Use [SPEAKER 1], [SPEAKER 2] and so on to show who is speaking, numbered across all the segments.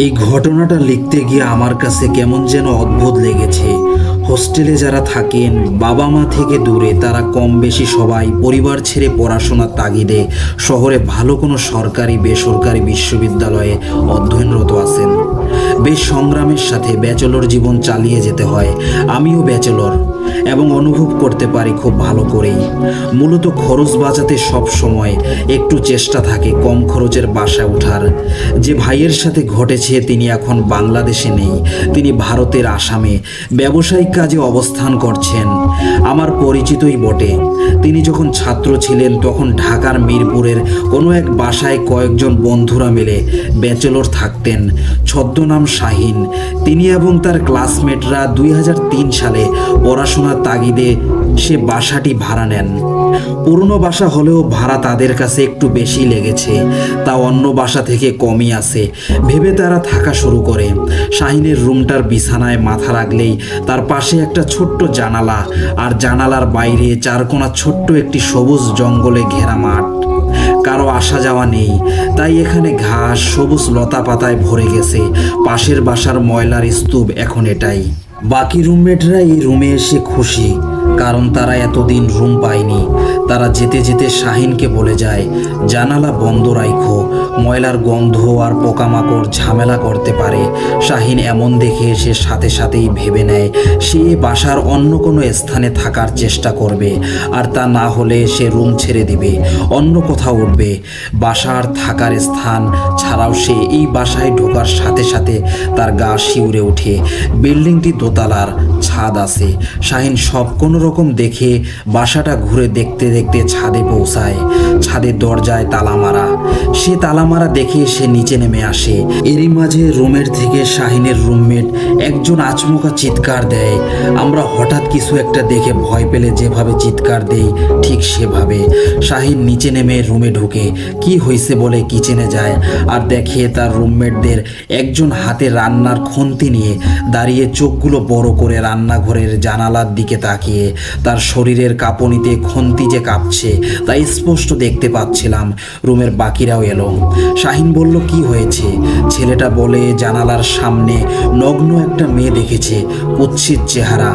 [SPEAKER 1] এই ঘটনাটা লিখতে গিয়ে আমার কাছে কেমন যেন অদ্ভুত লেগেছে। হোস্টেলে যারা থাকেন বাবা মা থেকে দূরে, তারা কম বেশি সবাই পরিবার ছেড়ে পড়াশোনার তাগিদে শহরে ভালো কোনো সরকারি বেসরকারি বিশ্ববিদ্যালয়ে অধ্যয়নরত আছেন। বেশ সংগ্রামের সাথে ব্যাচেলর জীবন চালিয়ে যেতে হয়। আমিও ব্যাচেলর এবং অনুভব করতে পারি খুব ভালো করেই। মূলত খরচ বাঁচাতে সব সময় একটু চেষ্টা থাকে কম খরচের বাসায় ওঠার। যে ভাইয়ের সাথে ঘটেছে তিনি এখন বাংলাদেশে নেই, তিনি ভারতের আসামে ব্যবসায়িক কাজে অবস্থান করছেন। আমার পরিচিতই বটে। তিনি যখন ছাত্র ছিলেন তখন ঢাকার মিরপুরের কোনো এক বাসায় কয়েকজন বন্ধুরা মিলে ব্যাচেলর থাকতেন। ছদ্মনাম শাহিন। তিনি এবং তার ক্লাসমেটরা 2003 সালে পড়াশোনার তাগিদে সে বাসাটি ভাড়া নেন। পুরনো বাসা হলেও ভাড়া তাদের কাছে একটু বেশি লেগেছে, তা অন্য বাসা থেকে কমই আছে ভেবে তারা থাকা শুরু করে। শাহিনের রুমটার বিছানায় মাথা রাখলেই তার পাশে একটা ছোট্ট জানালা, আর জানালার বাইরে চারকোনা ছোট্ট একটি সবুজ জঙ্গলে ঘেরা মাঠ। কারো আসা যাওয়া নেই, তাই এখানে ঘাস সবুজ লতা পাতায় ভরে গেছে। পাশের বাসার ময়লার স্তূপ এখন এটাই। বাকি রুমমেটরা এই রুমে এসে খুশি, কারণ তারা এতদিন রুম পায়নি। তারা যেতে যেতে শাহিনকে বলে যায়, জানালা বন্ধ রাখো, ময়লার গন্ধ আর পোকামাকড় ঝামেলা করতে পারে। শাহিন এমন দেখে সে সাথে সাথেই ভেবে নেয় সে বাসার অন্য কোনো স্থানে থাকার চেষ্টা করবে, আর তা না হলে সে রুম ছেড়ে দিবে, অন্য কোথাও উঠবে। বাসার থাকার স্থান ছাড়াও সে এই বাসায় ঢোকার সাথে সাথে তার গা শিউরে ওঠে। বিল্ডিংটি দোতলার, ছাদ আছে। শাহিন সব কোনো রকম দেখে বাসাটা ঘুরে দেখতে দেখতে ছাদে পৌঁছায়। ছাদের দরজায় তালা মারা। সে তালা মারা দেখে সে নিচে নেমে আসে। এরই মাঝে রুমের থেকে শাহিনের রুমমেট একজন আচমকা চিৎকার দেয়। আমরা হঠাৎ কিছু একটা দেখে ভয় পেলে যেভাবে চিৎকার দেই ঠিক সেভাবে। শাহিন নিচে নেমে রুমে ঢুকে কি হয়েছে বলে কিচেনে যায়, আর দেখে তার রুমমেটদের একজন হাতে রান্নার খুন্তি নিয়ে দাঁড়িয়ে চোখগুলো বড় করে রান্নাঘরের জানালার দিকে তাকিয়ে। তার শরীরের কাঁপুনিতে খুন্তি যে কাঁপছে তা স্পষ্ট দেখতে পাচ্ছিলাম। রুমের বাকিরাও এলো। শাহিন বলল, কি হয়েছে? ছেলেটা বলে, জানালার সামনে নগ্ন একটা মেয়ে দেখেছে, কুৎসিত চেহারা।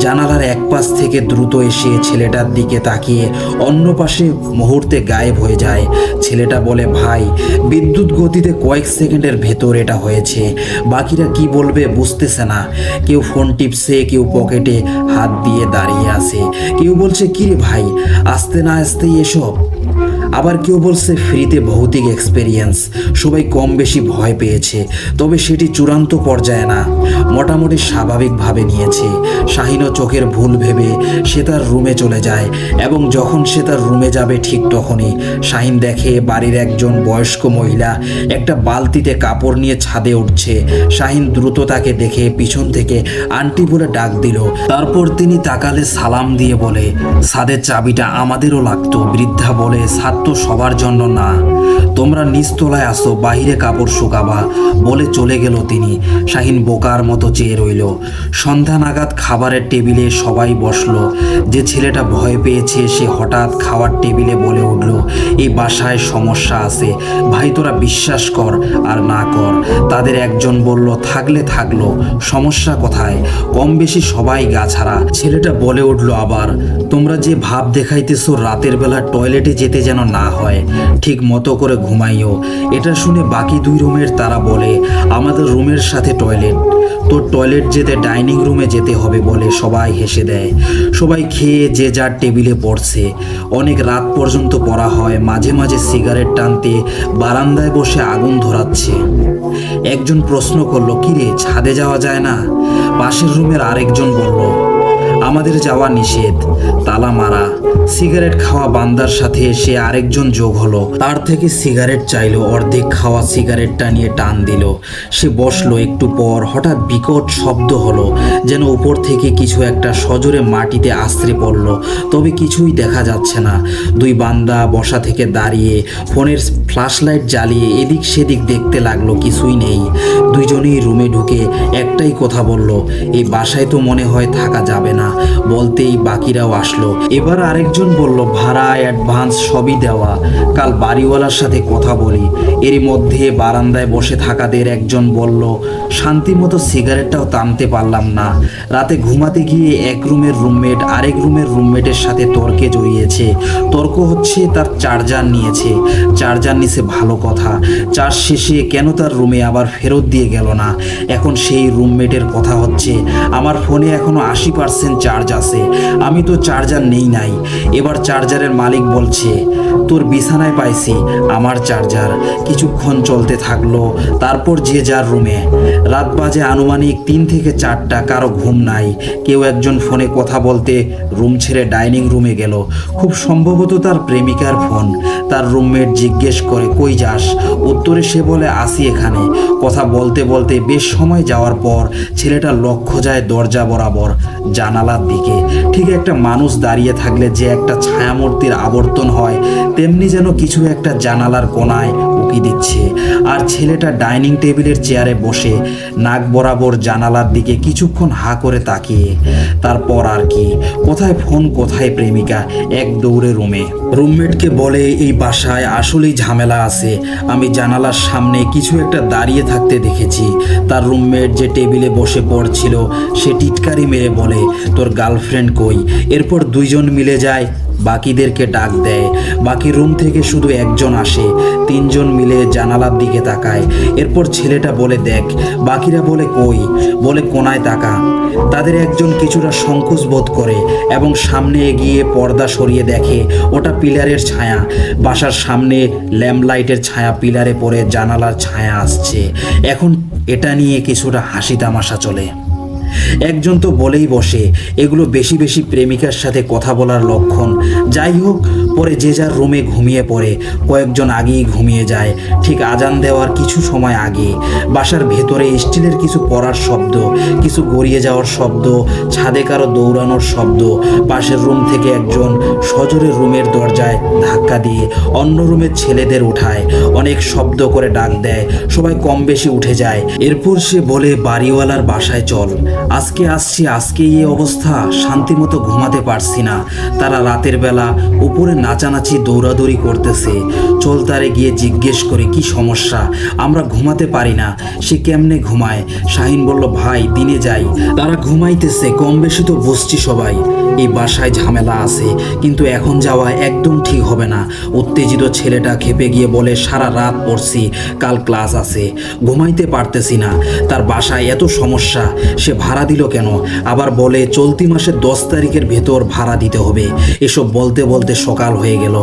[SPEAKER 1] জানালার এক পাশ থেকে দ্রুত এসে ছেলেটার দিকে তাকিয়ে অন্য পাশে মুহূর্তে গায়েব হয়ে যায়। ছেলেটা বলে, ভাই, বিদ্যুৎ গতিতে কয়েক সেকেন্ডের ভেতর এটা হয়েছে। বাকিরা কি বলবে বুঝতেছে না। কেউ ফোন টিপছে, কেউ পকেটে হাত দিয়ে দাঁড়িয়ে আছে, কেউ বলছে, কিরে ভাই, আসতে না আসতেই এসব। আবার কেউ বলছে ফ্রিতে ভৌতিক এক্সপেরিয়েন্স। সবাই কম বেশি ভয় পেয়েছে, তবে সেটি চূড়ান্ত পর্যায়ে না, মোটামুটি স্বাভাবিকভাবে নিয়েছে। শাহিনও চোখের ভুল ভেবে সে তার রুমে চলে যায়, এবং যখন সে তার রুমে যাবে ঠিক তখনই শাহিন দেখে বাড়ির একজন বয়স্ক মহিলা একটা বালতিতে কাপড় নিয়ে ছাদে উঠছে। শাহিন দ্রুত তাকে দেখে পিছন থেকে আন্টি বলে ডাক দিল। তারপর তিনি তাকালে সালাম দিয়ে বলে, ছাদের চাবিটা আমাদেরও লাগতো। বৃদ্ধা বলে, ছাদ তো সবার জন্য না, তোমরা নিচতলায় আসো, বাহিরে কাপড় শুকাবা, বলে চলে গেল তিনি। শাহিন বোকার মতো চেয়ে রইল। সন্ধ্যা নাগাদ খাবারের টেবিলে সবাই বসলো। যে ছেলেটা ভয় পেয়েছে সে হঠাৎ খাওয়ার টেবিলে বলে উঠল, এই বাসায় সমস্যা আছে ভাই, তোরা বিশ্বাস কর আর না কর। তাদের একজন বলল, থাকলে থাকলো, সমস্যা কোথায়? কম বেশি সবাই গা ছাড়া। ছেলেটা বলে উঠল আবার, তোমরা যে ভাব দেখাইতেছো রাতের বেলা টয়লেটে যেতে যেন না হয়, ঠিক মতো করে ঘুমাইও। এটা শুনে বাকি দুই রুমের তারা বলে, আমাদের রুমের সাথে টয়লেট, তো টয়লেট যেতে ডাইনিং রুমে যেতে হবে বলে সবাই হেসে দেয়। সবাই খেয়ে যে যার টেবিলে পড়ছে। অনেক রাত পর্যন্ত পড়া হয়। মাঝে মাঝে সিগারেট টানতে বারান্দায় বসে আগুন ধরাচ্ছে। একজন প্রশ্ন করলো, কিরে, ছাদে যাওয়া যায় না? পাশের রুমের আরেকজন বলল, আমাদের যাওয়া নিষেধ, তালা মারা। সিগারেট খাওয়া বান্দার সাথে সে আরেকজন যোগ হলো। তার থেকে সিগারেট চাইলো। অর্ধেক খাওয়া সিগারেটটা নিয়ে টান দিল। সে বসলো। একটু পর হঠাৎ বিকট শব্দ হলো, যেন উপর থেকে কিছু একটা সজোরে মাটিতে আছড়ে পড়লো, তবে কিছুই দেখা যাচ্ছে না। দুই বান্দা বসা থেকে দাঁড়িয়ে ফোনের ফ্ল্যাশলাইট জ্বালিয়ে এদিক সেদিক দেখতে লাগলো, কিছুই নেই। দুইজন দুজনেই রুমে ঢুকে একটাই কথা বলল, এই বাসায় তো মনে হয় থাকা যাবে না। বলতেই বাকিরাও আসলো। এবার আরেকজন বলল, ভাড়া অ্যাডভান্স সবই দেওয়া, কাল বাড়িওয়ালার সাথে কথা বলি। এরই মধ্যে বারান্দায় বসে থাকাদের একজন বলল, শান্তিমতো সিগারেটটাও টানতে পারলাম না। রাতে ঘুমাতে গিয়ে এক রুমের রুমমেট আরেক রুমের রুমমেটের সাথে তর্কে জড়িয়েছে। তর্ক হচ্ছে তার চার্জার নিয়েছে। চার্জার নিছে ভালো কথা, চার্জ শেষে কেন তার রুমে আবার ফেরত দিয়ে গেল না। এখন সেই রুমমেটের কথা হচ্ছে, আমার ফোনে এখনো 80% চার্জ আছে, আমি তো চার্জার নেই নাই। এবার চার্জারের মালিক বলছে, তোর বিছানায় পাইছি আমার চার্জার। কিছুক্ষণ চলতে থাকলো, তারপর যে যার রুমে। রাত বাজে আনুমানিক 3 থেকে 4টা, কারো ঘুম নাই। কেউ একজন ফোনে কথা বলতে রুম ছেড়ে ডাইনিং রুমে গেল। খুব সম্ভবত তার প্রেমিকার ফোন। তার রুমমেট জিজ্ঞেস করে, কই যাস? উত্তরে সে বলে, আসি এখানে। কথা বলতে বলতে বেশ সময় যাওয়ার পর ছেলেটা লক্ষ্য যায় দরজা বরাবর, জানালার দিকে। ঠিক একটা মানুষ দাঁড়িয়ে থাকলে যে একটা ছায়ামূর্তির আবর্তন হয়, তেমনি যেন কিছু একটা জানালার কোণায় উকি দিচ্ছে। আর ছেলেটা ডাইনিং টেবিলের চেয়ারে বসে নাক বরাবর জানালার দিকে কিছুক্ষণ হা করে তাকিয়ে। তারপর আর কি, কোথায় ফোন কোথায় প্রেমিকা, এক দৌড়ে রুমে। রুমমেটকে বলে, এই বাসায় আসলেই ঝামেলা আছে, আমি জানালার সামনে কিছু একটা দাঁড়িয়ে থাকতে দেখেছি। তার রুমমেট যে টেবিলে বসে পড়ছিল সে টিটকারি মেরে বলে, তোর গার্লফ্রেন্ড কই? এরপর দুইজন মিলে যায়, বাকিদেরকে ডাক দেয়। বাকি রুম থেকে শুধু একজন আসে। 3 জন মিলে জানালার দিকে তাকায়। এরপর ছেলেটা বলে, দেখ। বাকিরা বলে, কই? বলে, কোনায় তাকা। তাদের একজন কিছুটা সংকোচ বোধ করে এবং সামনে এগিয়ে পর্দা সরিয়ে দেখে ওটা পিলারের ছায়া। বাসার সামনে ল্যাম্পলাইটের ছায়া পিলারে পড়ে জানালার ছায়া আসছে। এখন এটা নিয়ে কিছুটা হাসি তামাশা চলে। একজন তো বলেই বসে, এগুলো বেশি বেশি প্রেমিকার সাথে কথা বলার লক্ষণ। যাই হোক, পরে যে যার রুমে ঘুমিয়ে পড়ে। কয়েকজন আগেই ঘুমিয়ে যায়, ঠিক আজান দেওয়ার কিছু সময় আগে। বাসার ভেতরে স্টিলের কিছু পড়ার শব্দ, কিছু গড়িয়ে যাওয়ার শব্দ, ছাদে কারো দৌড়ানোর শব্দ। পাশের রুম থেকে একজন সজোরে রুমের দরজায় ধাক্কা দিয়ে অন্য রুমের ছেলেদের উঠায়, অনেক শব্দ করে ডাক দেয়। সবাই কম বেশি উঠে যায়। এরপর সে বলে, বাড়িওয়ালার বাসায় চল, আজকে আসছি। আজকে এই অবস্থা, শান্তিমতো ঘুমাতে পারছি না। তারা রাতের বেলা উপরে নাচানাচি দৌড়াদৌড়ি করতেছে। চল তারে গিয়ে জিজ্ঞেস করে কি সমস্যা, আমরা ঘুমাতে পারি না। সে কেমনে ঘুমায়? শাহিন বলল, ভাই দিনে যাই, তারা ঘুমাইতেছে, কম বেশি তো বুঝছি সবাই। এই বাসায় ঝামেলা আছে, কিন্তু এখন যাওয়া একদম ঠিক হবে না। উত্তেজিত ছেলেটা খেপে গিয়ে বলে, সারা রাত পড়ছি, কাল ক্লাস আছে, ঘুমাইতে পারতেছি না। তার বাসায় এত সমস্যা, সে ভাড়া দিল কেন? আবার বলে চলতি মাসের 10 তারিখের ভেতর ভাড়া দিতে হবে। এসব বলতে বলতে সকাল হয়ে গেল।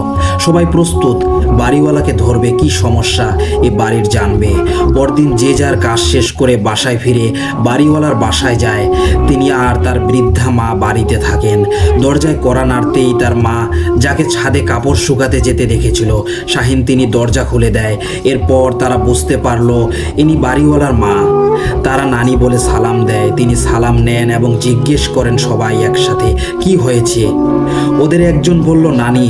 [SPEAKER 1] সবাই প্রস্তুত, বাড়িওয়ালাকে ধরবে, কি সমস্যা এ বাড়ির জানবে। পরদিন যে যার কাজ শেষ করে বাসায় ফিরে বাড়িওয়ালার বাসায় যায়। তিনি আর তার বৃদ্ধা মা বাড়িতে থাকেন। দরজায় কড়া নাড়তেই তার মা, যাকে ছাদে কাপড় শুকাতে যেতে দেখেছিল শাহিন, তিনি দরজা খুলে দেয়। এরপর তারা বুঝতে পারলো ইনি বাড়িওয়ালার মা। তারা নানি বলে সালাম দেয়। তিনি সালাম নেন এবং জিজ্ঞেস করেন সবাই একসাথে, কি হয়েছে? ওদের একজন বলল, নানি,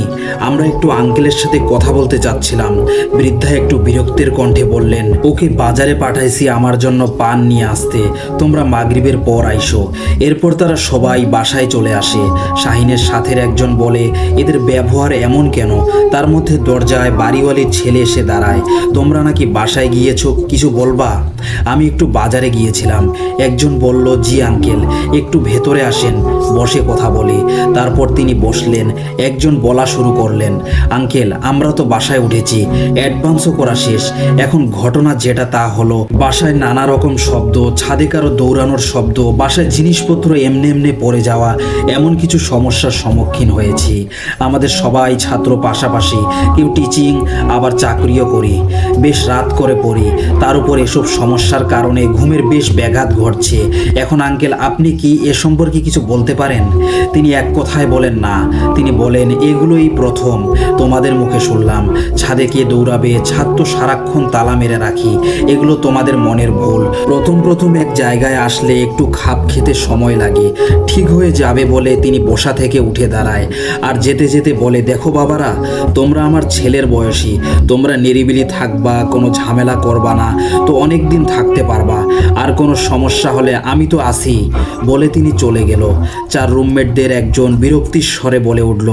[SPEAKER 1] আমরা একটু আঙ্কেলের সাথে কথা বলতে চাচ্ছিলাম। বৃদ্ধা একটু বিরক্তের কণ্ঠে বললেন, ওকে বাজারে পাঠাইছি আমার জন্য পান নিয়ে আসতে, তোমরা মাগরিবের পর আইসো। এরপর তারা সবাই বাসায় চলে আসে। শাহিনের সাথের একজন বলে, এদের ব্যবহার এমন কেন? তার মধ্যে দরজায় বাড়িওয়ালির ছেলে এসে দাঁড়ায়, তোমরা নাকি বাসায় গিয়েছো, কিছু বলবা? আমি একটু বাজারে গিয়েছিলাম। একজন বলল, জি আঙ্কেল, একটু ভেতরে আসেন, বসে কথা বলি। তারপর তিনি বসলেন। একজন বলা শুরু করলেন, আঙ্কেল, আমরা তো বাসায় উঠেছি, অ্যাডভান্সও করা শেষ। এখন ঘটনা যেটা তা হলো, বাসায় নানা রকম শব্দ, ছাদে কারো দৌড়ানোর শব্দ, বাসায় জিনিসপত্র এমনি এমনি পড়ে যাওয়া, এমন কিছু সমস্যার সম্মুখীন হয়েছি। আমাদের সবাই ছাত্র, পাশাপাশি কেউ টিচিং, আবার চাকরিও করি, বেশ রাত করে পড়ি। তার উপর এসব সমস্যার কারণে ঘুমের বেশ ব্যাঘাত ঘটছে। এখন আঙ্কেল, আপনি কি এ সম্পর্কে কিছু বলতে পারেন? তিনি এক কথায় বলেন, না। তিনি বলেন, এগুলোই প্রথম তোমাদের মুখে শুনলাম। ছাদে কে দৌড়াবে, ছাদ তো সারাক্ষণ তালা মেরে রাখি, এগুলো তোমাদের মনের ভুল। প্রথম প্রথম এক জায়গায় আসলে একটু খাপ খেতে সময় লাগে, ঠিক হয়ে যাবে বলে তিনি বসা থেকে উঠে দাঁড়ায়। আর যেতে যেতে বলে, দেখো বাবারা, তোমরা আমার ছেলের বয়সী, তোমরা নিরিবিলি থাকবা, কোনো ঝামেলা করবা না, তো অনেক দিন থাকতে পারবা। আর কোনো সমস্যা হলে আমি তো আছি বলে তিনি চলে গেল। 4 রুমমেটদের একজন বিরক্তির স্বরে বলে উঠল,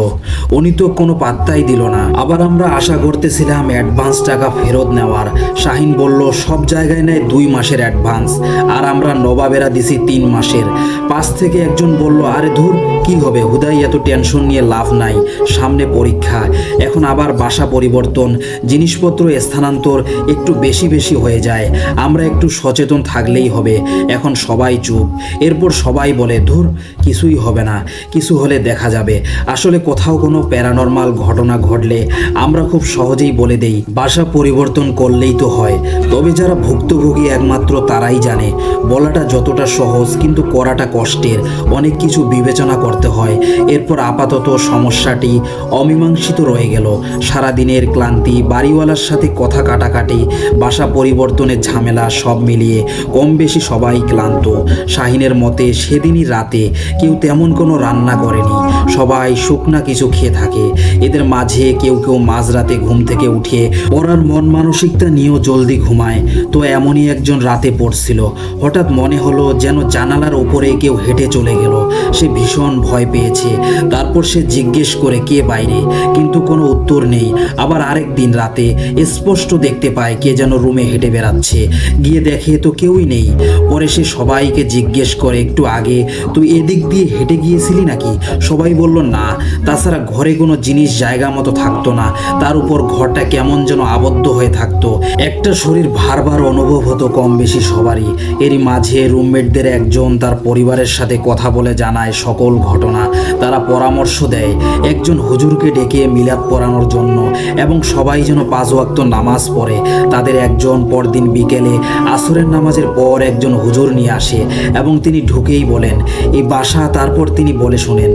[SPEAKER 1] উনি তো কোনো পাত্তাই দিল না। আবার আমরা আশা করতেছিলাম অ্যাডভান্স টাকা ফেরত নেওয়ার। শাহিন বলল, সব জায়গায় নেয় 2 মাসের অ্যাডভান্স, আর আমরা নবাবেরা দিছি 3 মাসের। পাশ থেকে একজন বলল, আরে ধুর, কি হবে, হুদাই এত টেনশন নিয়ে লাভ নাই, সামনে পরীক্ষা, এখন আবার বাসা পরিবর্তন, জিনিসপত্র স্থানান্তর একটু বেশি বেশি হয়ে যায়, আমরা একটু সচেতন থাকলেই হবে। এখন সবাই চুপ। এরপর সবাই বলে, ধুর, কিছুই হবে না, কিছু হলে দেখা যাবে। আসলে কোথাও কোনো প্যারানর্মাল ঘটনা ঘটলে আমরা খুব সহজেই বলে দেই, বাসা পরিবর্তন করলেই তো হয়। তবে যারা ভুক্তভোগী একমাত্র তারাই জানে। বলাটা যতটা সহজ কিন্তু করাটা কষ্টের, অনেক কিছু বিবেচনা করতে হয়। এরপর আপাতত সমস্যাটি অমীমাংসিত রয়ে গেল। সারাদিনের ক্লান্তি, বাড়িওয়ালার সাথে কথা কাটাকাটি, বাসা পরিবর্তনের ঝামেলা, সব মিলিয়ে কম বেশি সবাই ক্লান্ত। শাহিনের মতে সেদিনই রাতে কেউ তেমন কোনো রান্না করেনি, সবাই শুকনা কিছু খেয়ে থাকে। এদের মাঝে কেউ কেউ মাঝরাতে ঘুম থেকে উঠে পড়ার মন মানসিকতা নিয়েও জলদি ঘুমায়। তো এমনই একজন রাতে পড়ছিল, হঠাৎ মনে হলো যেন জানালার উপরে কেউ হেঁটে চলে গেল। সে ভীষণ ভয় পেয়েছে। তারপর সে জিজ্ঞেস করে, কে বাইরে, কিন্তু কোনো উত্তর নেই। আবার আরেক দিন রাতে স্পষ্ট দেখতে পায় কে যেন রুমে হেঁটে বেড়াচ্ছে। গিয়ে দেখে তো কেউই নেই। পরে সে সবাইকে জিজ্ঞেস করে, একটু আগে তুই এদিক দিয়ে হেঁটে গিয়েছিলি নাকি? সবাই বলল না। তাছাড়া ঘরে কোনো জিনিস জায়গা মতো থাকতো না, তার উপর ঘরটা কেমন যেন আবদ্ধ হয়ে থাকতো। একটা শরীর ভার ভার অনুভব হতো কম বেশি সবারই। এরই মাঝে রুমমেটদের একজন তার পরিবারের সাথে কথা বলে জানায় সকল ঘটনা। তারা পরামর্শ দেয় একজন হুজুরকে ডেকে মিলাদ পড়ানোর জন্য, এবং সবাই যেন 5 ওয়াক্ত নামাজ পড়ে। তাদের একজন পরদিন বিকেলে আসরের নামাজের পর একজন হুজুর নিয়ে আসে এবং তিনি ঢুকেই বলেন, এই বাসা। তারপর তিনি বলে শোনেন,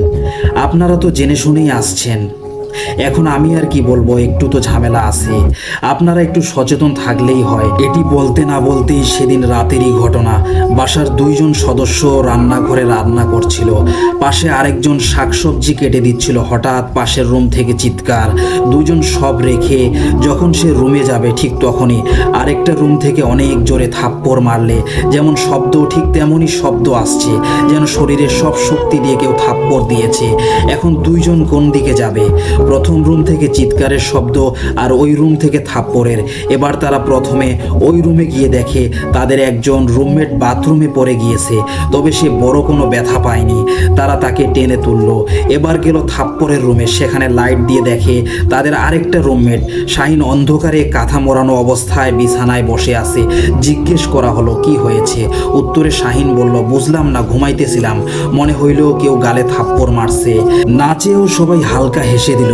[SPEAKER 1] আপনারা তো জেনে শুনেই আসছেন, এখন আমি আর কি বলবো, একটু তো ঝামেলা আছে, আপনারা একটু সচেতন থাকলেই হয়। এটি বলতে না বলতেই সেদিন রাতেরই ঘটনা। বাসার 2 জন সদস্য রান্নাঘরে রান্না করছিল, পাশে আরেকজন শাকসবজি কেটে দিচ্ছিল। হঠাৎ পাশের রুম থেকে চিৎকার। 2 জন সব রেখে যখন সে রুমে যাবে ঠিক তখনই আরেকটা রুম থেকে অনেক জোরে থাপ্পড় মারলে যেমন শব্দ, ঠিক তেমনই শব্দ আসছে, যেন শরীরের সব শক্তি দিয়ে কেউ থাপ্পড় দিয়েছে। এখন 2 জন কোন দিকে যাবে? প্রথম রুম থেকে চিৎকারের শব্দ আর ওই রুম থেকে থাপ্পড়ের। এবার তারা প্রথমে ওই রুমে গিয়ে দেখে তাদের একজন রুমমেট বাথরুমে পড়ে গিয়েছে, তবে সে বড় কোনো ব্যথা পায়নি। তারা তাকে টেনে তুলল। এবার গেল থাপ্পড়ের রুমে, সেখানে লাইট দিয়ে দেখে তাদের আরেকটা রুমমেট শাহিন অন্ধকারে কাঁথা মোড়ানো অবস্থায় বিছানায় বসে আছে। জিজ্ঞেস করা হলো, কি হয়েছে? উত্তরে শাহিন বলল, বুঝলাম না, ঘুমাইতেছিলাম, মনে হইল কেউ গালে থাপ্পড় মারছে। নাচেও সবাই হালকা হেসে দিল।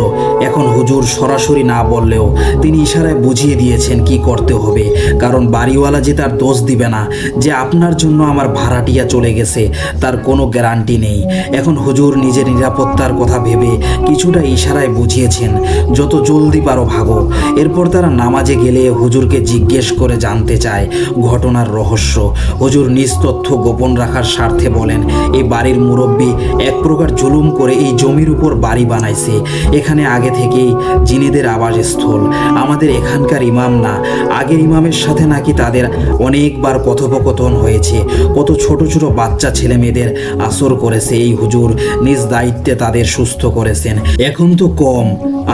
[SPEAKER 1] এখন হুজুর সরাসরি না বললেও তিনি ইশারায় বুঝিয়ে দিয়েছেন কি করতে হবে, কারণ বাড়িওয়ালা যে তার দোষ দিবে না। যে আপনার জন্য আমার ভাড়াটিয়া চলে গেছে তার কোনো গ্যারান্টি নেই। এখন হুজুর নিজের নিরাপত্তার কথা ভেবে কিছুটা ইশারায় বুঝিয়েছেন, যত জলদি পারো ভাগো। এরপর তারা নামাজে গেলে হুজুরকে জিজ্ঞেস করে জানতে চায় ঘটনার রহস্য। হুজুর নিজ তথ্য গোপন রাখার স্বার্থে বলেন, এই বাড়ির মুরব্বী এক প্রকার জুলুম করে এই জমির উপর বাড়ি বানাইছে। এখানে আগে থেকেই জিনেদের আবাসস্থল। আমাদের এখানকার ইমাম না, আগের ইমামের সাথে নাকি তাদের অনেকবার কথোপকথন হয়েছে। কত ছোট ছোট বাচ্চা ছেলে মেয়েদের আসর করেছে এই হুজুর, নিজ দায়িত্বে তাদের সুস্থ করেছেন। এখন তো কম,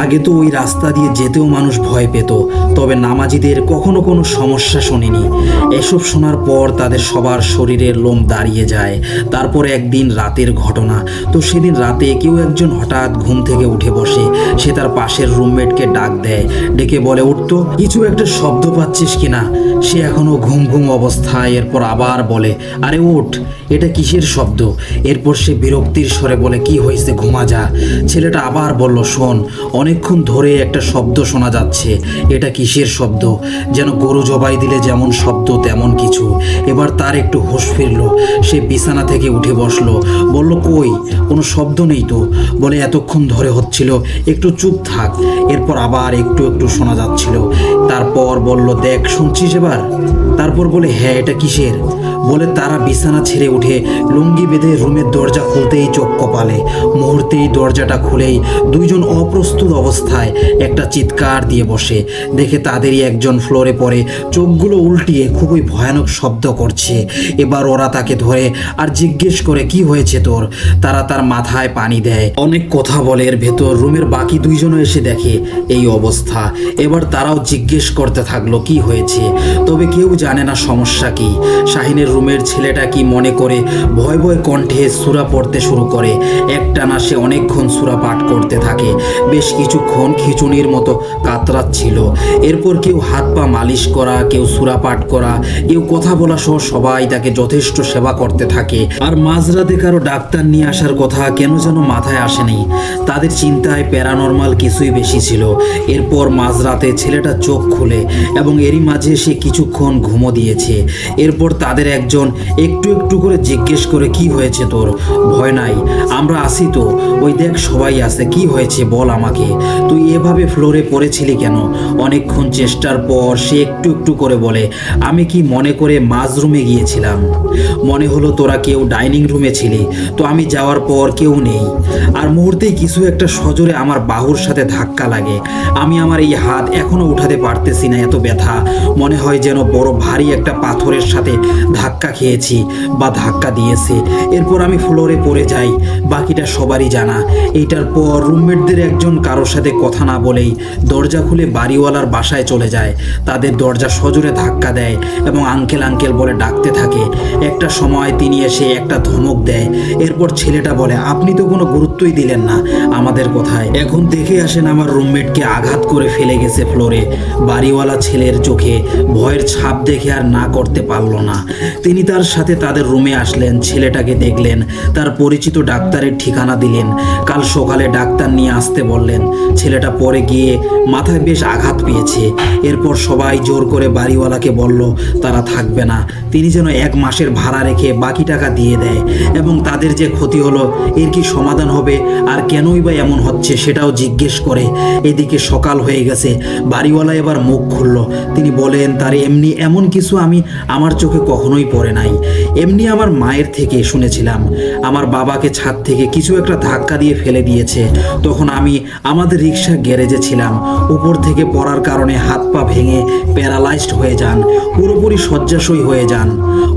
[SPEAKER 1] আগে তো ওই রাস্তা দিয়ে যেতেও মানুষ ভয় পেত, তবে নামাজিদের কখনো কোনো সমস্যা শোনেনি। এসব শোনার পর তাদের সবার শরীরের লোম দাঁড়িয়ে যায়। তারপর একদিন রাতের ঘটনা। তো সেদিন রাতে কেউ একজন হঠাৎ ঘুম থেকে উঠে বসে। সে তার পাশের রুমমেটকে ডাক দেয়, ডেকে বলে, উঠতো, কিছু একটা শব্দ পাচ্ছিস কিনা? সে এখনো ঘুম ঘুম অবস্থায়। এরপর আবার বলে, আরে ওঠ, এটা কিসের শব্দ? এরপর সে বিরক্তির স্বরে বলে, কি হয়েছে, ঘুমা যা। ছেলেটা আবার বলল, শোন, অনেকক্ষণ ধরে একটা শব্দ শোনা যাচ্ছে। এটা কিসের শব্দ? যেন গরু জবাই দিলে যেমন শব্দ তেমন কিছু। এবার তার একটু হুঁশ ফিরল। সে বিছানা থেকে উঠে বসলো, বলল, কই, কোনো শব্দ নেই তো। বলে, এতক্ষণ ধরে হচ্ছিল, একটু চুপ থাক। এরপর আবার একটু একটু শোনা যাচ্ছিল। তারপর বলল, দেখ শুনছিস এবার? তারপর বলে, হ্যাঁ এটা কিসের? বলে তারা বিছানা ছেড়ে উঠে লুঙ্গি বেঁধে রুমের দরজা খুলতেই চোখ কপালে। মুহূর্তেই দরজাটা খুলেই দুইজন অপ্রস্তুত অবস্থায় একটা চিৎকার দিয়ে বসে। দেখে তাদেরই একজন ফ্লোরে পড়ে চোখগুলো উল্টিয়ে খুবই ভয়ানক শব্দ করছে। এবার ওরা তাকে ধরে আর জিজ্ঞেস করে, কি হয়েছে তোর? তারা তার মাথায় পানি দেয়, অনেক কথা বলে। এর ভেতর রুমের বাকি দুইজনও এসে দেখে এই অবস্থা। এবার তারাও জিজ্ঞেস করতে থাকলো কি হয়েছে, তবে কেউ জানে না সমস্যা কি। শাহিনের রুমের ছেলেটা কি মনে করে ভয় ভয় কণ্ঠে সূরা পড়তে শুরু করে। একটানা সে অনেকক্ষণ সূরা পাঠ করতে থাকে, বেশ কিছুক্ষণ খিচুনির মতো কাতরাচ্ছিল। এরপর কেউ হাত পা মালিশ করা, কেউ সূরা পাঠ করা, কেউ কথা বলা সহ সবাই তাকে যথেষ্ট সেবা করতে থাকে। আর মাঝরাতে কারো ডাক্তার নিয়ে আসার কথা কেন যেন মাথায় আসেনি। তাদের চিন্তায় প্যারানর্মাল কিছুই বেশি ছিল। এরপর মাঝরাতে ছেলেটা চোখ খুলে এবং এরই মাঝে সে কিছুক্ষণ ঘুমো দিয়েছে। এরপর তাদের একজন একটু একটু করে জিজ্ঞেস করে, কি হয়েছে তোর? ভয় নাই, আমরা আসি তো, ওই দেখ সবাই আছে, কি হয়েছে বল আমাকে। তুই এভাবে ফ্লোরে পড়েছিলি কেন? অনেকক্ষণ চেষ্টার পর সে একটু একটু করে বলে, আমি কি মনে করে মাঝ রুমে গিয়েছিলাম, মনে হলো তোরা কেউ ডাইনিং রুমে ছিলি, তো আমি যাওয়ার পর কেউ নেই। আর মুহূর্তেই কিছু একটা সজোরে আমার বাহুর সাথে ধাক্কা লাগে। আমি আমার এই হাত এখনো উঠাতে পারতেছি না, এত ব্যথা। মনে হয় যেন বড় ভারী একটা পাথরের সাথে ধাক্কা খেয়েছি বা ধাক্কা দিয়েছে। এরপর আমি ফ্লোরে পড়ে যাই। বাকিটা সবারই জানা। এইটার পর রুমমেটদের একজন কারোর সাথে কথা না বলেই দরজা খুলে বাড়িওয়ালার বাসায় চলে যায়। তাদের দরজা সজোরে ধাক্কা দেয় এবং আঙ্কেল আঙ্কেল বলে ডাকতে থাকে। একটা সময় তিনি এসে একটা ধমক দেয়। এরপর ছেলেটা বলে, আপনি তো কোনো গুরুত্বই দিলেন না আমাদের কথায়, এখন দেখে আসেন আমার রুমমেটকে আঘাত করে ফেলে গেছে ফ্লোরে। বাড়িওয়ালা ছেলের চোখে ভয়ের ছাপ দেখে আর না করতে পারল না। তিনি তার সাথে তাদের রুমে আসলেন, ছেলেটাকে দেখলেন, তার পরিচিত ডাক্তারের ঠিকানা দিলেন, কাল সকালে ডাক্তার নিয়ে আসতে বললেন। ছেলেটা পরে গিয়ে মাথায় বেশ আঘাত পেয়েছে। এরপর সবাই জোর করে বাড়িওয়ালাকে বলল তারা থাকবে না, তিনি যেন 1 মাসের ভাড়া রেখে বাকি টাকা দিয়ে দেয় এবং তাদের যে ক্ষতি হলো এর কি সমাধান হবে আর কেনই বা এমন হচ্ছে সেটাও জিজ্ঞেস করে। এদিকে সকাল হয়ে গেছে। বাড়িওয়ালা এবার মুখ খুলল। তিনি বলেন, তার এমনি এমন কিছু আমি আমার চোখে কখনোই পড়ে নাই। এমনি আমার মায়ের থেকে শুনেছিলাম আমার বাবাকে ছাদ থেকে কিছু একটা ধাক্কা দিয়ে ফেলে দিয়েছে। তখন আমি আমাদের রিক্সা গ্যারেজে ছিলাম। উপর থেকে পড়ার কারণে হাত পা ভেঙে প্যারালাইজড হয়ে যান, পুরোপুরি শয্যাশয়ী হয়ে যান।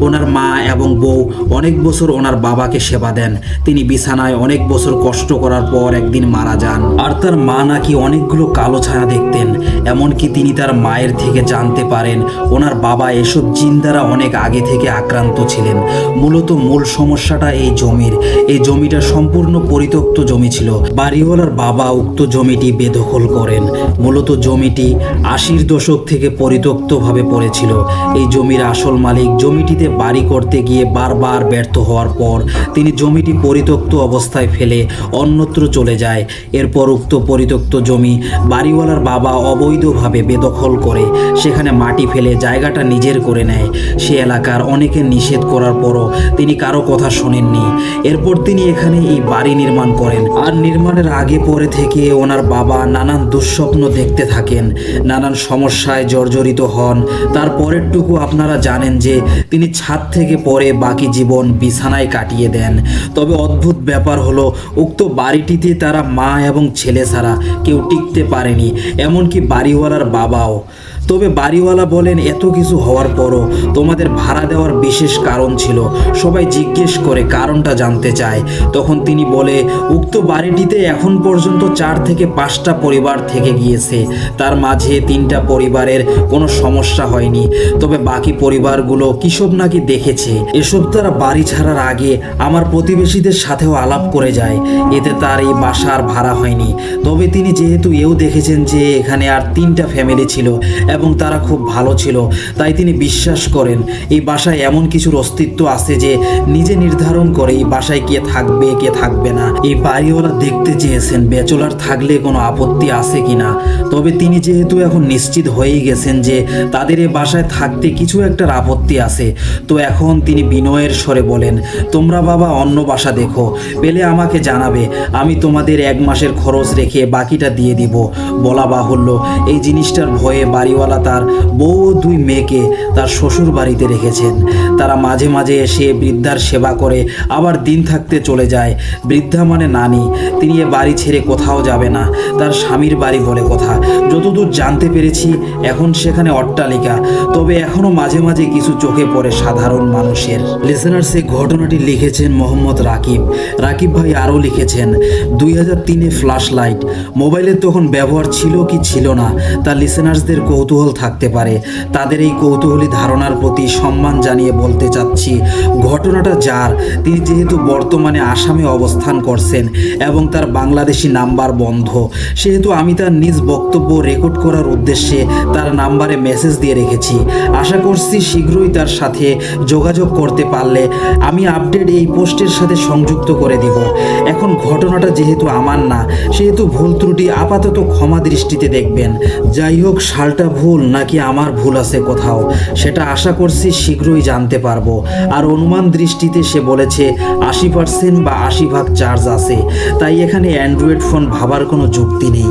[SPEAKER 1] ওনার মা এবং বউ অনেক বছর ওনার বাবাকে সেবা দেন। তিনি বিছানায় অনেক বছর কষ্ট করার পর একদিন মারা যান। আর তার মা নাকি অনেকগুলো কালো ছায়া দেখতেন। এমনকি তিনি তার মায়ের থেকে জানতে পারেন ওনার বাবা এসব জিন দ্বারা অনেক আগে থেকে আক্রান্ত ছিলেন। মূলত মূল সমস্যাটা এই জমির। এই জমিটা সম্পূর্ণ পরিত্যক্ত জমি ছিল। বাড়িওয়ালার বাবা উক্ত জমিটি বেদখল করেন। মূলত জমিটি 80-র দশক থেকে পরিত্যক্তভাবে পড়েছিল। এই জমির আসল মালিক জমিটিতে বাড়ি করতে গিয়ে বারবার ব্যর্থ হওয়ার পর তিনি জমিটি পরিত্যক্ত অবস্থায় ফেলে অন্যত্র চলে যায়। এরপর উক্ত পরিত্যক্ত জমি বাড়িওয়ালার বাবা অবৈধভাবে বেদখল করে সেখানে মাটি ফেলে জায়গাটা নিজের করে নেয়। সে এলাকার অনেকে নিষেধ করার পরও তিনি কারো কথা শোনেননি। এরপর তিনি এখানে এই বাড়ি নির্মাণ করেন। আর নির্মাণের আগে পরে থেকে ওনার বাবা নানান দুঃস্বপ্ন দেখতে থাকেন, নানান সমস্যায় জর্জরিত হন। তারপরেরটুকু আপনারা জানেন যে তিনি ছাদ থেকে পড়ে বাকি জীবন বিছানায় কাটিয়ে দেন। তবে অদ্ভুত ব্যাপার হলো উক্ত বাড়িটিতে তারা মা এবং ছেলে ছাড়া কেউ টিকতে পারেনি, এমনকি বাড়িওয়ালার বাবাও। তবে বাড়িওয়ালা বলেন, এত কিছু হওয়ার পরও তোমাদের ভাড়া দেওয়ার বিশেষ কারণ ছিল। সবাই জিজ্ঞেস করে কারণটা জানতে চায়। তখন তিনি বলে, উক্ত বাড়িটিতে এখন পর্যন্ত 4 থেকে 5টা পরিবার থেকে গিয়েছে। তার মাঝে 3টা পরিবারের কোনো সমস্যা হয়নি, তবে বাকি পরিবারগুলো কিসব নাকি দেখেছে। এসব তারা বাড়ি ছাড়ার আগে আমার প্রতিবেশীদের সাথেও আলাপ করে যায়। এতে তার এই বাসার ভাড়া হয়নি। তবে তিনি যেহেতু এও দেখেছেন যে এখানে আর 3টা ফ্যামিলি ছিল এবং তারা খুব ভালো ছিল, তাই তিনি বিশ্বাস করেন এই বাসায় এমন কিছুর অস্তিত্ব আছে যে নিজে নির্ধারণ করে এই বাসায় কে থাকবে কে থাকবে না। এই বাড়িওয়ালা দেখতে চেয়েছেন ব্যাচেলর থাকলে কোনো আপত্তি আছে কিনা। তবে তিনি যেহেতু এখন নিশ্চিত হয়েই গেছেন যে তাদের এই বাসায় থাকতে কিছু একটার আপত্তি আছে, তো এখন তিনি বিনয়ের স্বরে বলেন, তোমরা বাবা অন্য বাসা দেখো, পেলে আমাকে জানাবে, আমি তোমাদের 1 মাসের খরচ রেখে বাকিটা দিয়ে দিব। বলা বাহুল্য এই জিনিসটার ভয়ে বাড়িওয়ালা বাড়িওয়ালা তার বউ ও 2 মেয়েকে তার শ্বশুর বাড়িতে রেখেছেন। তারা মাঝে মাঝে এসে বৃদ্ধার সেবা করে আবার দিন থাকতে চলে যায়। বৃদ্ধা মানে নানি, তিনি এ বাড়ি ছেড়ে কোথাও যাবে না, তার স্বামীর বাড়ি বলে কথা। যতদূর জানতে পেরেছি এখন সেখানে অট্টালিকা, তবে এখনো মাঝে মাঝে কিছু চোখে পড়ে সাধারণ মানুষের। লিসেনার্স এই ঘটনাটি লিখেছেন মোহাম্মদ রাকিব। রাকিব ভাই আরও লিখেছেন 2003-এ ফ্ল্যাশ লাইট মোবাইলের তখন ব্যবহার ছিল কি ছিল না তা লিসেনার্সদের কৌতূহল থাকতে পারে। তাদের এই কৌতূহলী ধারণার প্রতি সম্মান জানিয়ে বলতে চাচ্ছি, ঘটনাটা যার, তিনি যেহেতু বর্তমানে আসামে অবস্থান করছেন এবং তার বাংলাদেশি নাম্বার বন্ধ, সেহেতু আমি তার নিজ বক্তব্য রেকর্ড করার উদ্দেশ্যে তার নাম্বারে মেসেজ দিয়ে রেখেছি। আশা করছি শীঘ্রই তার সাথে যোগাযোগ করতে পারলে আমি আপডেট এই পোস্টের সাথে সংযুক্ত করে দিব। এখন ঘটনাটা যেহেতু আমার না, সেহেতু ভুল ত্রুটি আপাতত ক্ষমা দৃষ্টিতে দেখবেন। যাই হোক, সালটা ভুল নাকি আমার ভুল আছে কোথাও, সেটা আশা করছি শীঘ্রই জানতে পারবো। আর অনুমান দৃষ্টিতে সে বলেছে 80% বা 80 ভাগ চার্জ আছে, তাই এখানে অ্যান্ড্রয়েড ফোন ভাবার কোনো যুক্তি নেই।